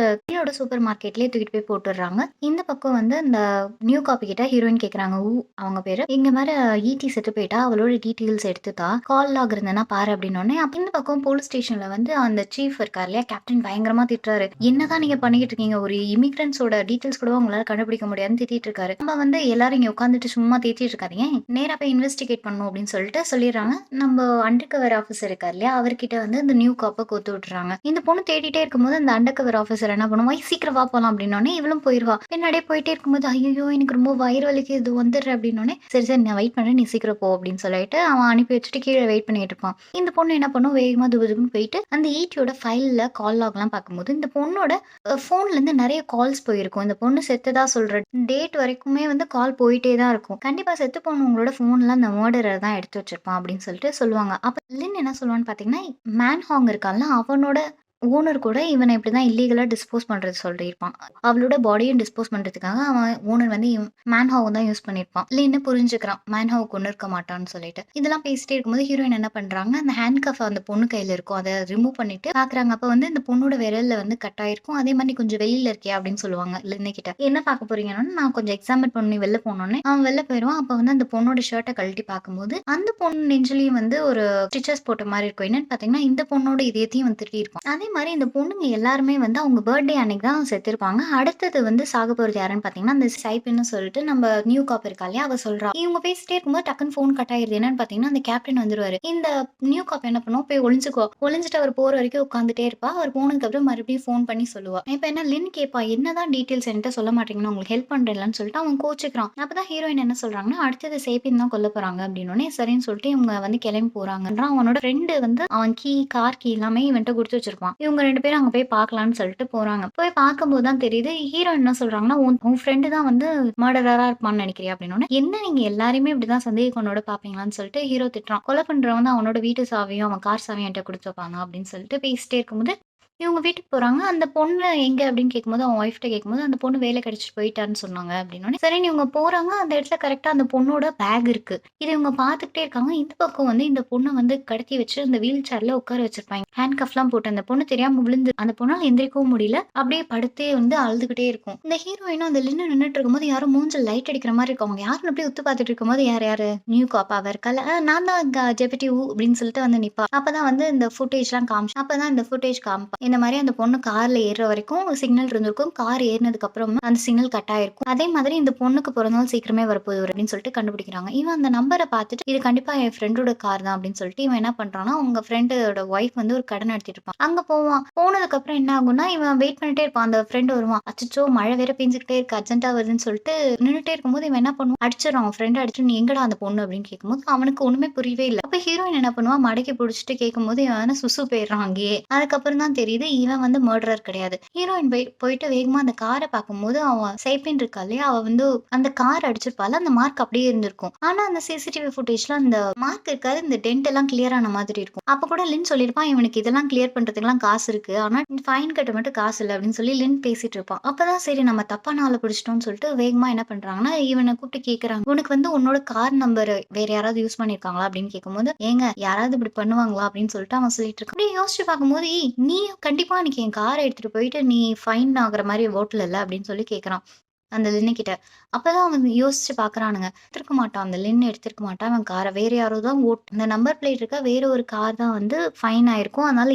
சூப்பர் மார்க்கெட்லயே தூக்கிட்டு போய் போட்டுடுறாங்க. இந்த பக்கம் வந்து இந்த நியூ காப்பி கிட்ட ஹீரோயின் கேட்குறாங்க. அவங்க பேரு. "இங்க மாரி ஈடி செத்து போயிட்டா. அவளோட டீட்டெயில்ஸ் எடுத்து தா. கால் லாக் இருந்ததுன்னா பாரு" அப்படின்னோனே, இந்த பக்கம் போலீஸ் ஸ்டேஷன்ல வந்து அந்த சீஃப் இருக்கார் இல்லையா? கேப்டன் பயங்கரமா திட்டுறாரு. "என்னதான் நீங்க பண்ணிக்கிட்டு இருக்கீங்க? ஒரு இமிகிரண்ட்ஸோட டீட்டெயில்ஸ் கூடவா உங்களால கண்டுபிடிக்க முடியாதுன்னு" திட்டிட்டு இருக்காரு. நம்ம வந்து எல்லாரும் இங்க உட்காந்துட்டு சும்மா தேத்திட்டு இருக்காதீங்க. நேரா போய் இன்வெஸ்டிகேட் பண்ணணும் அப்படின்னு சொல்லிட்டு சொல்லிடுறாங்க. நம்ம அண்டர் கவர் ஆஃபீசர் இருக்கார் இல்லையா? அவர்கிட்ட வந்து அந்த நியூ காப்ப கோத்து விட்டுறாங்க. இந்த பொண்ணு தேடிட்டே இருக்கும்போது அந்த அண்டர் கவர் ஆஃபீசர் என்ன பண்ணுவா, "சீக்கிரம் வா போலாம்" அப்படின்னோனே இவளும் போயிருவா. பின்னாடியே போயிட்டே இருக்கும்போது, "ஐயய்யோ! எனக்கு ரொம்ப வயிறு வலிக்குது. இது வந்துடுறேன்" அப்படின்னோனே, "சரி, சரி நான் வெயிட் பண்றேன். நீ சீக்கிரம் போ" அப்படின்னு சொல்லிட்டு அவன் அனுப்பி வச்சுட்டு கீழ வெயிட் பண்ணிட்டு இருப்பான். இந்த பொண்ணு என்ன பண்ணும், வேகமா துபுதுபுன்னு போயிட்டு அந்த ஈட்டியோட ஃபைல்ல கால் லாக்லாம் பார்க்கும்போது, இந்த பொண்ணோட ஃபோன்லேருந்து நெறைய கால்ஸ் போயிருக்கும். இந்த பொண்ணு செத்ததா சொல்ற டேட் வரைக்குமே வந்து கால் போயிட்டே தான் இருக்கும். கண்டிப்பா செத்து போனவங்களோட ஃபோன்ல அந்த மர்டரர் தான் எடுத்து வச்சிருப்பான் அப்படின்னு சொல்லிட்டு சொல்லுவாங்க. அப்ப லின் என்ன சொல்லுவான்னு பார்த்தீங்கன்னா, மேன்ஹாங் இருக்கான்ல அவனோட ஓனர் கூட இவன இப்படிதான் இல்லீகலா டிஸ்போஸ் பண்றது சொல்லியிருப்பான். அவளோட பாடியும் டிஸ்போஸ் பண்றதுக்காக அவன் ஓனர் வந்து மேன்ஹாவ் தான் யூஸ் பண்ணியிருப்பான். லின்னு புரிஞ்சுக்கிறான். மேன்ஹாவ் கொன்னு இருக்க மாட்டான்னு சொல்லிட்டு. இதெல்லாம் பேசிட்டே இருக்கும்போது ஹீரோயின் என்ன பண்றாங்க, அந்த ஹேண்ட் கஃப் அந்த பொண்ணு கையில இருக்கும். அத ரிமூவ் பண்ணிட்டு பார்க்குறாங்க. அப்ப வந்து இந்த பொண்ணோட விரல்ல வந்து கட் ஆயிருக்கும். அதே மாரி "நீ கொஞ்சம் வெளியில இருக்கியா?" அப்படின்னு சொல்லுவாங்க லின்னு கிட்ட. "என்ன பார்க்க போறீங்கன்னா?" "நான் கொஞ்சம் எக்ஸாமின் பண்ணி வெளில போனோனே" அவன் வெளில போயிருவான். அப்ப வந்து அந்த பொண்ணோட ஷர்ட்ட கழட்டி பார்க்கும்போது, அந்த பொண்ணு நெஞ்சிலயும் வந்து ஒரு ஸ்டிச்சஸ் போட்ட மாரி இருக்கும். என்னன்னு பார்த்தீங்கன்னா, இந்த பொண்ணோட இதயத்தையும் வந்து திருடியிருப்பான். அதே மாரி இந்த பொண்ணுங்க எல்லாருமே வந்து அவங்க பர்த்டே அன்னைக்கு தான் செத்துருப்பாங்க. அடுத்தது வந்து சாக போறது யாருன்னு பார்த்தீங்கன்னா, அந்த சைபின்னு சொல்லிட்டு நம்ம நியூ காப் இருக்கா இல்லையா? அவ சொல்றா. இவங்க பேசிட்டே இருக்கும்போது டக்குன்னு ஃபோன் கட் ஆயிருது. என்னன்னு பார்த்தீங்கன்னா, அந்த கேப்டன் வந்துருவாரு. இந்த நியூ காப் என்ன பண்ணுவா, போய் ஒளிஞ்சுக்குவா. ஒளிஞ்சுட்டு அவர் போற வரைக்கும் உட்காந்துட்டே இருப்பா. அவர் போனதுக்கப்புறம் மறுபடியும் ஃபோன் பண்ணி சொல்லுவா. இப்ப என்ன லின் கேட்பா, "என்னதான் டீட்டெயில்ஸ் என்கிட்ட சொல்ல மாட்டீங்கன்னா, உங்களுக்கு ஹெல்ப் பண்றேன்லன்னு" சொல்லிட்டு அவன் கோச்சுக்கிறான். அப்பதான் ஹீரோயின் என்ன சொல்றாங்கன்னா, அடுத்தது சேப்பின் தான் கொல்ல போறாங்க அப்படின்னோனே, சரின்னு சொல்லிட்டு இவங்க வந்து கிளம்பி போறாங்கன்றான். அவனோட ஃப்ரெண்டு வந்து அவன் கார் கீ எல்லாமே இவன்ட்ட குடுத்து வச்சிருப்பான். இவங்க 2 பேரும் அங்க போய் பார்க்கலான்னு சொல்லிட்டு போறாங்க. போய் பார்க்கும்போது தான் தெரியுது, ஹீரோயின் என்ன சொல்றாங்கன்னா, "உன் உன் ஃப்ரெண்டு தான் வந்து மர்டரரா இருப்பான்னு நினைக்கிறியா?" அப்படின்னோனே, "என்ன நீங்க எல்லாரையுமே இப்படிதான் சந்தேக கண்ணோட பார்ப்பீங்களான்னு" சொல்லிட்டு ஹீரோ திட்டுறான். கொலை பண்றவன் வந்து அவனோட வீட்டு சாவியும், அவன் கார் சாவியும் என்ட்ட குடுத்து வைப்பாங்க அப்படின்னு சொல்லிட்டு பேசிட்டே இருக்கும்போது இவங்க வீட்டுக்கு போறாங்க. அந்த பொண்ணு எங்க அப்படின்னு கேட்கும்போது, அவன் ஒய்ஃப்ட்ட கேட்கும்போது, அந்த பொண்ணு வேலை கிடைச்சுட்டு போயிட்டான்னு சொன்னாங்க அப்படின்னோனே, சரின்னு இவங்க போறாங்க. அந்த இடத்துல கரெக்ட்டா அந்த பொண்ணோட பேக் இருக்கு. இத இவங்க பார்த்துக்கிட்டே இருக்காங்க. இந்த பக்கம் வந்து இந்த பொண்ண வந்து கடத்தி வச்சு அந்த வீல் சேர்ல உட்கார வச்சிருப்பாங்க. ஹேண்ட் கஃப்லாம் போட்டு அந்த பொண்ணு தெரியாம விழுந்து அந்த பொண்ணால எந்திரிக்கவும் முடியல. அப்படியே படுத்தே வந்து அழுதுகிட்டே இருக்கும். இந்த ஹீரோயினும் அந்த லின்னு நின்னுட்டு இருக்கும்போது யாரோ மூஞ்சில லைட் அடிக்கிற மாரி இருக்கும். அவங்க யாருன்னு அப்படியே உத்து பார்த்துட்டு இருக்கும்போது, யாரு? நியூ காப்பா அவ இருக்கால்ல, நான் தான் டெபுட்டி அப்படின்னு சொல்லிட்டு வந்து நிப்பா. அப்பதான் வந்து இந்த ஃபுட்டேஜ்லாம் காமிச்சு அப்பதான் இந்த ஃபுட்டேஜ் காமிப்பா. இந்த மாரி அந்த பொண்ணு கார்ல ஏறுற வரைக்கும் சிக்னல் இருந்திருக்கும். கார் ஏறுனதுக்கு அப்புறமா அந்த சிக்னல் கட் ஆயிருக்கும். அதே மாதிரி இந்த பொண்ணுக்கு பிறந்த நாள் சீக்கிரமே வரப்போகுது அப்படின்னு சொல்லிட்டு கண்டுபிடிக்கிறாங்க. இவன் அந்த நம்பர பார்த்துட்டு இது கண்டிப்பா என் ஃப்ரெண்டோட கார் தான் அப்படின்னு சொல்லிட்டு இவன் என்ன பண்றான்னா, உங்க ஃப்ரெண்டோட ஒய்ஃப் வந்து ஒரு கடை நடத்திட்டு இருப்பான். அங்க போவான். போனதுக்கு அப்புறம் என்ன ஆகும்னா, இவன் வெயிட் பண்ணிட்டே இருப்பான். அந்த ஃப்ரெண்ட் வருவான். அச்சச்சோ! மழை வேற பெஞ்சுக்கிட்டே இருக்கு. அர்ஜென்ட்டா வருதுன்னு சொல்லிட்டு நின்னுட்டே இருக்கும்போது இவன் என்ன பண்ணுவான், அடிச்சிடுறான். அவன் ஃப்ரெண்ட் அடிச்சுட்டு, "நீ எங்கடா அந்த பொண்ணு?" அப்படின்னு கேட்கும்போது அவனுக்கு ஒண்ணுமே புரியவே இல்ல. அப்ப ஹீரோயின் என்ன பண்ணுவா, மடக்கி புடிச்சுட்டு கேட்கும்போது இவன் சுசு போயிடுறான் அங்கேயே. அதுக்கப்புறம் தான் தெரியுது இவன் வந்து மர்டரர் கிடையாது. ஹீரோயின் போயிட்டு வேகமா அந்த கார பார்க்கும்போது, அவன் சேப்பியன் இருக்கா இல்லையா? அவ வந்து அந்த கார் அடிச்சிருப்பால்ல, அந்த மார்க் அப்படியே இருந்திருக்கும். ஆனா அந்த சிசிடிவி ஃபுட்டேஜ்ல அந்த மார்க் இருக்காது. இந்த டென்ட் எல்லாம் கிளியர் ஆன மாதிரி இருக்கும். அப்ப கூட லின் சொல்லியிருப்பான், "இவனுக்கு இதெல்லாம் கிளியர் பண்றதுக்குலாம் காசு இருக்கு. ஆனா ஃபைன் கட்ட மட்டும் காசு இல்ல" அப்படின்னு சொல்லி லின் பேசிட்டு இருப்பான். அப்பதான் சரி நம்ம தப்பான ஆள பிடிச்சிட்டோம்னு சொல்லிட்டு வேகமா என்ன பண்றாங்கன்னா, இவன கூப்பிட்டு கேட்கறாங்க. "உனக்கு வந்து உன்னோட கார் நம்பர் வேற யாராவது யூஸ் பண்ணியிருக்காங்களா?" அப்படின்னு கேட்கும்போது, "ஏங்க யாராவது இப்படி பண்ணுவாங்களா?" அப்படின்னு சொல்லிட்டு அவன் சொல்லிட்டு இருக்கான். அப்படியே யோசிச்சு பார்க்கும்போது, "ஏய் நீ கண்டிப்பா அன்னைக்கு என் கார எடுத்துட்டு போயிட்டு நீ ஃபைன் ஆகுற மாரி ஓட்டலல்ல" அப்படின்னு சொல்லி கேட்கறான். அந்த லின்னு கிட்ட. அப்பதான் அவன் யோசிச்சு பார்க்குறானுங்க. எடுத்திருக்க மாட்டான். அந்த லின் எடுத்திருக்க மாட்டான். அவன் கார வேற யாரோ தான் இந்த நம்பர் பிளேட் இருக்க வேற ஒரு கார் தான் வந்து ஃபைன் ஆயிருக்கும். அதனால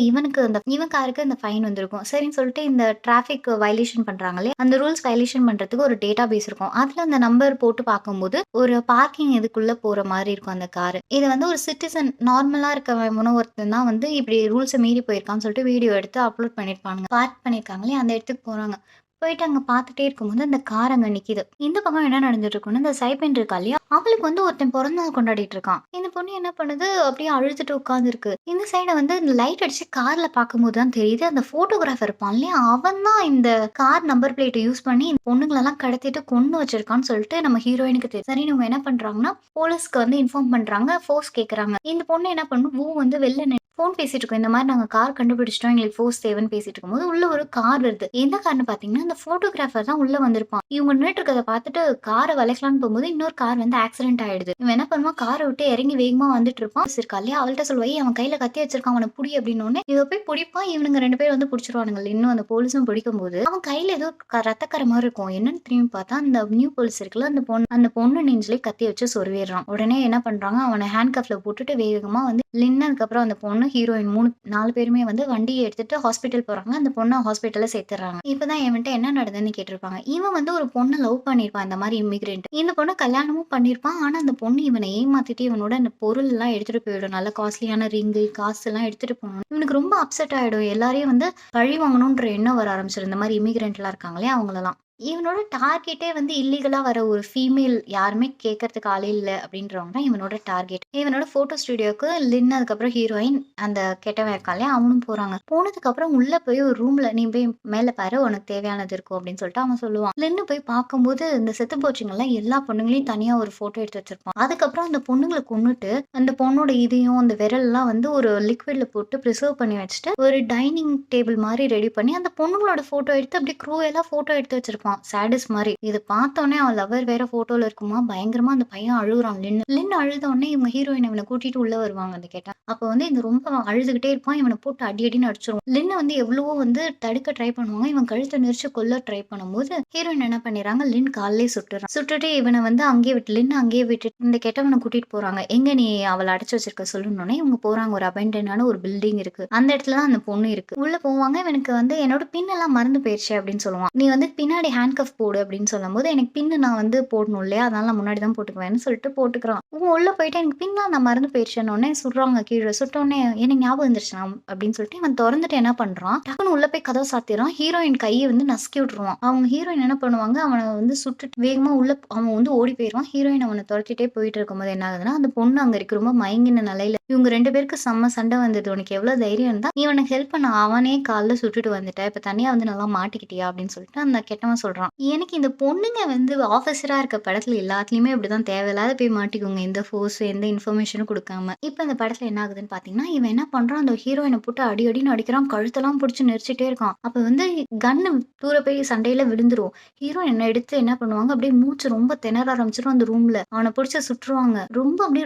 இவன் காருக்கு அந்த ஃபைன் வந்திருக்கும். சரின்னு சொல்லிட்டு இந்த டிராஃபிக் வயலேஷன் பண்றாங்க இல்லையா? அந்த ரூல்ஸ் வயலேஷன் பண்றதுக்கு ஒரு டேட்டா பேஸ் இருக்கும். அதுல அந்த நம்பர் போட்டு பார்க்கும்போது, ஒரு பார்க்கிங் இதுக்குள்ள போற மாரி இருக்கும் அந்த காரு. இத வந்து ஒரு சிட்டிசன் நார்மலா இருக்கவன் ஒருத்தன் தான் வந்து இப்படி ரூல்ஸ மீறி போயிருக்கான்னு சொல்லிட்டு வீடியோ எடுத்து அப்லோட் பண்ணியிருப்பானுங்க. பார்க் பண்ணியிருக்காங்க இல்லையா? அந்த இடத்துக்கு போறாங்க. போயிட்டு அங்க பார்த்துட்டே இருக்கும்போது அந்த கார் அங்க நிக்குது. இந்த பக்கம் என்ன நடந்துட்டு இருக்குன்னா, இந்த சைபென் இருக்கா இல்லையா? அவளுக்கு வந்து ஒருத்தன் பிறந்த நாள் கொண்டாடிட்டு இருக்கான். இந்த பொண்ணு என்ன பண்ணுது, அப்படியே அழுதுட்டு உட்கார்ந்துருக்கு. இந்த சைட வந்து லைட் அடிச்சு கார்ல பார்க்கும்போது தான் தெரியுது, அந்த போட்டோகிராஃபர் இருப்பான் இல்லையா? அவன் தான் இந்த கார் நம்பர் பிளேட்ட யூஸ் பண்ணி இந்த பொண்ணுங்களெல்லாம் கடத்திட்டு கொன்னு வச்சிருக்கான்னு சொல்லிட்டு நம்ம ஹீரோயினுக்கு தெரியும். சரின்னு இவங்க என்ன பண்றாங்கன்னா, போலீஸ்க்கு வந்து இன்ஃபார்ம் பண்றாங்க. ஃபோர்ஸ் கேட்கறாங்க. இந்த பொண்ணு என்ன பண்ணும், வந்து வெளில ஃபோன் பேசிட்டு இருக்கோம். இந்த மாரி நாங்க கார் கண்டுபிடிச்சுட்டோம். எங்களுக்கு ஃபோர்ஸ் தேவைன்னு பேசிட்டு இருக்கும்போது, உள்ள ஒரு கார் வருது. எந்த கார்ன்னு பார்த்தீங்கன்னா, அந்த ஃபோட்டோகிராஃபர் தான் உள்ள வந்திருப்பான். இவங்க நின்னுட்டு இருக்கத பார்த்துட்டு கார வளைக்கலான்னு போம்போது, இன்னொரு கார் வந்து ஆக்சிடென்ட் ஆயிடுது. இவன் என்ன பண்ணுவான், கார விட்டு இறங்கி வேகமா வந்துட்டு இருப்பான். இருக்கா இல்லையா, அவள்ட்ட சொல்லுவா, "ஏய் அவன் கையில கத்தி வச்சிருக்கான். அவன புடி" அப்படின்னோனே, இவ போய் புடிப்பா. இவனுங்க 2 பேரும் வந்து புடிச்சுருவானுங்க. இன்னும் அந்த போலீஸும் பிடிக்கும்போது, அவன் கையில ஏதோ ரத்தக்கற மாரி இருக்கும். என்னன்னு திரும்பி பார்த்தா, அந்த நியூ போலீஸ் இருக்குல்ல, அந்த பொண்ணு நெஞ்சிலே கத்திய வச்சு சொருவிடுறான். உடனே என்ன பண்றாங்க, அவன ஹேண்ட்கஃப்ல போட்டுட்டு வேகமா வந்து நின்னு அதுக்கப்புறம் அந்த பொண்ணு, ஹீரோயின் 3 4 பேருமே வந்து வண்டிய எடுத்துட்டு ஹாஸ்பிட்டல் போறாங்க. அந்த பொண்ண ஹாஸ்பிட்டல்ல சேர்த்துர்றாங்க. இப்பதான் இவன்ட்ட என்ன நடந்ததுன்னு கேட்டிருப்பாங்க. இவன் வந்து ஒரு பொண்ண லவ் பண்ணியிருப்பான். இந்த மாரி இமிகிரண்ட். இந்த பொண்ண கல்யாணமும் பண்ணியிருப்பான். ஆனா, அந்த பொண்ணு இவன ஏமாத்திட்டு இவனோட அந்த பொருள்லாம் எடுத்துட்டு போயிடும். நல்ல காஸ்ட்லியான ரிங்கு, காசுலாம் எடுத்துட்டு போணும். இவனுக்கு ரொம்ப அப்செட் ஆயிடும். எல்லாரையும் வந்து பழி வாங்கணுன்ற எண்ணம் வர ஆரம்பிச்சிரும். இந்த மாரி இமிகிரண்ட்லாம் இருக்காங்க இல்லையா? அவங்களலாம். இவனோட டார்கெட்டே வந்து இல்லீகலா வர ஒரு ஃபீமேல் யாருமே கேட்கறதுக்கு ஆளே இல்ல அப்படின்றவங்க தான் இவனோட டார்கெட். இவனோட ஃபோட்டோ ஸ்டுடியோக்கு லின் அதுக்கப்புறம் ஹீரோயின் அந்த கெட்டவன் இருக்கான் இல்லையா? அவனும் போறாங்க. போனதுக்கப்புறம் உள்ள போய் ஒரு ரூம்ல "நீ போய் மேல பாரு உனக்கு தேவையானது இருக்கும்" அப்படின்னு சொல்லிட்டு அவன் சொல்லுவான். லின்னு போய் பார்க்கும்போது இந்த செத்து போச்சுங்கல்ல எல்லா பொண்ணுங்களையும் தனியா ஒரு ஃபோட்டோ எடுத்து வச்சிருப்பான். அதுக்கப்புறம் அந்த பொண்ணுங்கள கொன்னுட்டு அந்த பொண்ணோட இதயம், அந்த விரல்லாம் வந்து ஒரு லிக்விட்ல போட்டு பிரிசர்வ் பண்ணி வச்சுட்டு, ஒரு டைனிங் டேபிள் மாரி ரெடி பண்ணி அந்த பொண்ணுங்களோட ஃபோட்டோ எடுத்து அப்படியே க்ரூயலா ஃபோட்டோ எடுத்து வச்சிருப்பான். சாடிஸ்ட் மாரி. இத பார்த்தோனே அவன் லவர் வேற ஃபோட்டோல இருக்குமா, பயங்கரமா அந்த பையன் அழுகுறான் லின்னு. லின்னு அழுத உடனே இவங்க ஹீரோயின் இவன கூட்டிட்டு உள்ள வருவாங்க அந்த கேட்டா. அப்ப வந்து இந்த ரொம்ப அழுதுகிட்டே இருப்பான். இவன போட்டு அடி அடின்னு அடிச்சுருவான். லின்ன வந்து எவ்வளவோ வந்து தடுக்க ட்ரை பண்ணுவாங்க. இவன் கழுத்த நெரிச்சு கொல்ல ட்ரை பண்ணும்போது, ஹீரோயின் என்ன பண்ணிடுறாங்க, லின் கால்லயே சுட்டுர்றான். சுட்டுட்டு இவன வந்து அங்கேயே விட்டு லின்ன அங்கேயே விட்டுட்டு இந்த கெட்டவன கூட்டிட்டு போறாங்க. எங்க நீ அவள அடைச்சு வச்சிருக்க சொல்லுனோனே, இவங்க போறாங்க. ஒரு அபேண்டனான ஒரு பில்டிங் இருக்கு. அந்த இடத்துல தான் அந்த பொண்ணு இருக்கு. உள்ள போவாங்க. இவனுக்கு வந்து என்னோட பின் எல்லாம் மறந்து போயிருச்சு அப்படின்னு சொல்லுவான். நீ வந்து பின்னாடி ஹேண்ட்கஃப் போடு அப்படின்னு சொல்லும்போது, எனக்கு பின் நான் வந்து போடணும் இல்லையா? அதனால நான் முன்னாடி தான் போட்டுக்குவேன்னு சொல்லிட்டு போட்டுக்கிறான். இவன் உள்ள போயிட்டு எனக்கு பின்லாம் நான் மறந்து போயிருச்சுன்னோனே சுடுறாங்க கீழ. சுட்டோனே எனக்கு ஞாபகம் வந்துருச்சு நான் அப்படின்னு சொல்லிட்டு இவன் தொறந்துட்டு என்ன பண்றான், டக்குனு உள்ள போய் கதவ சாத்திர்றான். ஹீரோயின் கைய வந்து நசுக்கி விட்டுருவான். அவங்க ஹீரோயின் என்ன பண்ணுவாங்க, அவன வந்து சுட்டுட்டு வேகமா உள்ள அவன் வந்து ஓடி போயிருவான். ஹீரோயின் அவன தொரத்திட்டே போயிட்டு இருக்கும்போது என்ன ஆகுதுன்னா, அந்த பொண்ணு அங்க இருக்கு. ரொம்ப மயங்கின நிலையில. இவங்க 2 பேருக்கு செம்ம சண்டை வந்தது. "உனக்கு எவ்வளோ தைரியம் இருந்தா, நீ அவனுக்கு ஹெல்ப் பண்ண அவனே கால்ல சுட்டுட்டு வந்துட்ட. இப்ப தனியா வந்து நல்லா மாட்டிக்கிட்டியா?" அப்படின்னு சொல்லிட்டு அந்த கெட்டவன் சொல்றான். எனக்கு இந்த பொண்ணுங்க வந்து ஆஃபீஸரா இருக்க படத்துல எல்லாத்துலயுமே இப்படிதான் தேவையில்லாத போய் மாட்டிக்குங்க. எந்த ஃபோர்ஸ், எந்த இன்ஃபர்மேஷனும் குடுக்காம. இப்ப இந்த படத்துல என்ன ஆகுதுன்னு பார்த்தீங்கன்னா, இவன் என்ன பண்றான், அந்த ஹீரோயின போட்டு அடி அடின்னு அடிக்கிறான். கழுத்தெல்லாம் புடிச்சு நெரிச்சிட்டே இருக்கான். அப்ப வந்து கன்னு தூர போய் சண்டையில விழுந்துரும். ஹீரோயின் எடுத்து என்ன பண்ணுவாங்க, அப்படியே மூச்சு ரொம்ப திணற ஆரம்பிச்சுரும் அந்த ரூம்ல. அவன புடிச்சு சுட்டுருவாங்க.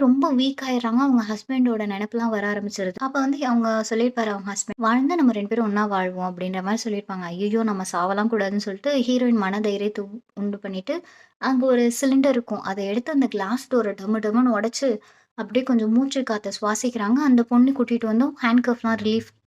ரொம்ப வீக் ஆயிடுறாங்க. அவங்க ஹஸ்பண்டோட நெனப்புலாம் வர ஆரம்பிச்சுருது. அப்ப வந்து அவங்க சொல்லியிருப்பாரு அவங்க ஹஸ்பண்ட், "வாழ்ந்தா நம்ம 2 பேரும் ஒண்ணா வாழ்வோம்" அப்படின்ற மாரி சொல்லியிருப்பாங்க. ஐய்யயோ! நம்ம சாவலாம் கூடாதுன்னு சொல்லிட்டு ஹீரோயின் மனதைரியத்த உண்டு பண்ணிட்டு, அங்க ஒரு சிலிண்டர் இருக்கும். அத எடுத்து அந்த கிளாஸ் டோர டமு டமுன்னு உடைச்சு, அப்படியே கொஞ்சம் மூச்சு காத்த சுவாசிக்கிறாங்க. அந்த பொண்ணு கூட்டிட்டு வந்தும் ஹேண்ட்கஃப்லாம்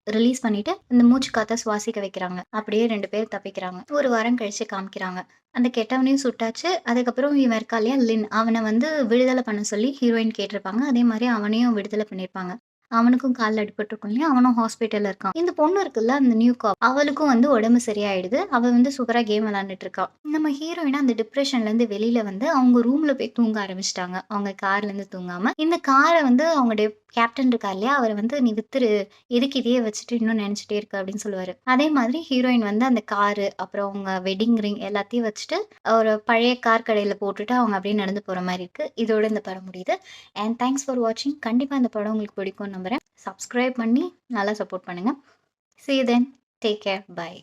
ரிலீஸ் பண்ணிட்டு, இந்த மூச்சு காத்த சுவாசிக்க வைக்கிறாங்க. அப்படியே 2 பேரும் தப்பிக்கிறாங்க. ஒரு வாரம் கழிச்சு காமிக்கிறாங்க. அந்த கெட்டவனையும் சுட்டாச்சு. அதுக்கப்புறம் இவன் இருக்கான் இல்லையா லின், அவன வந்து விடுதலை பண்ண சொல்லி ஹீரோயின் கேட்டிருப்பாங்க. அதே மாரி அவனையும் விடுதலை பண்ணியிருப்பாங்க. அவனுக்கும் கால்ல அடிபட்டுருக்கும் இல்லையா? அவனும் ஹாஸ்பிட்டல்ல இருக்கான். இந்த பொண்ணு இருக்குல்ல, அந்த நியூ காப் அவளுக்கும் வந்து உடம்பு சரியாயிடுது. அவ வந்து சூப்பரா கேம் விளையாண்டுட்டு இருக்கா. நம்ம ஹீரோயின் அந்த டிப்ரஷன்லேருந்து வெளியில வந்து அவங்க ரூம்ல போய் தூங்க ஆரம்பிச்சுட்டாங்க. அவங்க கார்லேருந்து தூங்காம. இந்த கார வந்து அவங்க கேப்டன் இருக்கார் இல்லையா? அவர வந்து "நீ வித்துரு. எதுக்கு இதையே வச்சுட்டு இன்னும் நெனச்சுட்டே இருக்க?" அப்படின்னு சொல்லுவாரு. அதே மாதிரி ஹீரோயின் வந்து அந்த காரு, அப்புறம் அவங்க வெட்டிங் ரிங் எல்லாத்தையும் வச்சுட்டு, ஒரு பழைய கார் கடையில போட்டுட்டு அவங்க அப்படியே நடந்து போற மாரி இருக்கு. இதோட இந்த படம் முடியுது. அண்ட் தேங்க்ஸ் ஃபார் வாட்சிங். கண்டிப்பா இந்த படம் உங்களுக்கு பிடிக்கும்னு நம்புறேன். சப்ஸ்கிரைப் பண்ணி நல்லா சப்போர்ட் பண்ணுங்க. See you then. Take care. Bye.